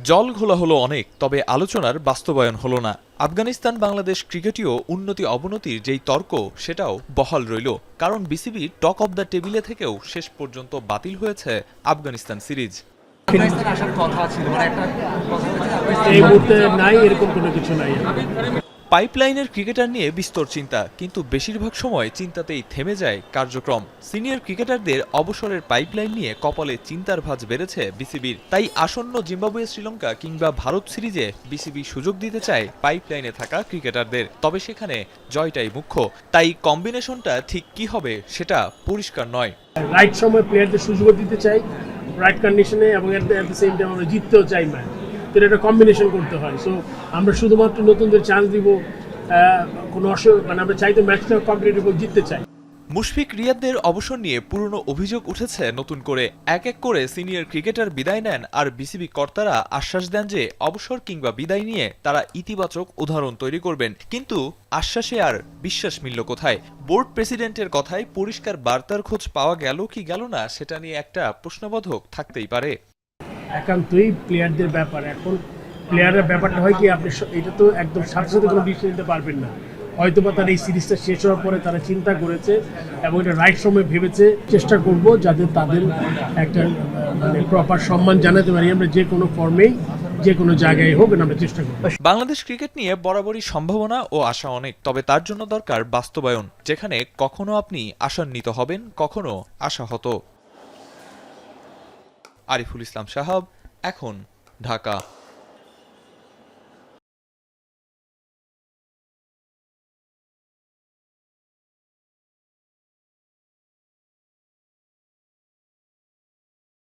জল ঘোলা হলো অনেক, তবে আলোচনার বাস্তবায়ন হলো না। আফগানিস্তান বাংলাদেশ ক্রিকেটীয় উন্নতি অবনতির যেই তর্ক, সেটাও বহাল রইল। কারণ বিসিবি টক অব দ্য টেবিলে থেকেও শেষ পর্যন্ত বাতিল হয়েছে আফগানিস্তান সিরিজ। আফগানিস্তান আসার কথা ছিল, মানে একটা কথা হয়েছে এই মুহূর্তে নাই, এরকম কোনো কিছু নাই। পাইপলাইনের ক্রিকেটার নিয়ে বিস্তর চিন্তা, কিন্তু বেশিরভাগ সময় চিন্তাতেই থেমে যায় কার্যক্রম। সিনিয়র ক্রিকেটারদের অবসরের পাইপলাইন নিয়ে কপালে চিন্তার ভাঁজ বেড়েছে বিসিবির। তাই আসন্ন জিম্বাবুয়ে, শ্রীলঙ্কা কিংবা ভারত সিরিজে বিসিবি সুযোগ দিতে চায় পাইপলাইনে থাকা ক্রিকেটারদের। তবে সেখানে জয়টাই মুখ্য। তাই কম্বিনেশনটা ঠিক কি হবে সেটা পরিষ্কার নয়। রাইট সময় প্লেয়ারদের সুযোগ দিতে চাই, রাইট কন্ডিশনে, এবং এট দ্য সেম টাইম আমরা জিততেও চাই ম্যাচ। তো এটা কম্বিনেশন করতে হয়। সো আমরা শুধুমাত্র নতুনদের চান্স দিব, কোনো মানে আমরা চাই তো ম্যাচটা কম্পিটিটিভ জিততে চাই। মুশফিক রিয়াদদের অবসর নিয়ে পুরনো অভিযোগ উঠেছে নতুন করে। এক এক করে সিনিয়র ক্রিকেটার বিদায় নেন, আর বিসিবি কর্তারা আশ্বাস দেন যে অবসর কিংবা বিদায় নিয়ে তারা ইতিবাচক উদাহরণ তৈরি করবেন। কিন্তু আশ্বাসে আর বিশ্বাস মিলল কোথায়? বোর্ড প্রেসিডেন্টের কথায় পরিষ্কার বার্তার খোঁজ পাওয়া গেল কি গেল না, সেটা নিয়ে একটা প্রশ্নবোধক থাকতেই পারে। একান্তই প্লেয়ারদের ব্যাপার। এখন প্লেয়ারের ব্যাপারটা হয় কি, আপনি এটা তো একদম সাথে সাথে কোনো ডিসিশন নিতে পারবেন না। হয়তোবা তারা এই সিরিজটা শেষ হওয়ার পরে তারা চিন্তা করেছে এবং এটা রাইট সময় ভেবেছে। চেষ্টা করব যাতে তাদের একটা মানে প্রপার সম্মান জানাতে পারি আমরা, যে কোনো ফর্মেই, যে কোনো জায়গায় হোক, আমরা চেষ্টা করব। বাংলাদেশ ক্রিকেট নিয়ে বরাবরই সম্ভাবনা ও আশা অনেক, তবে তার জন্য দরকার বাস্তবায়ন, যেখানে কখনো আপনি আশান্বিত হবেন, কখনো আশাহত। আরিফুল ইসলাম সাহাব, এখন, ঢাকা।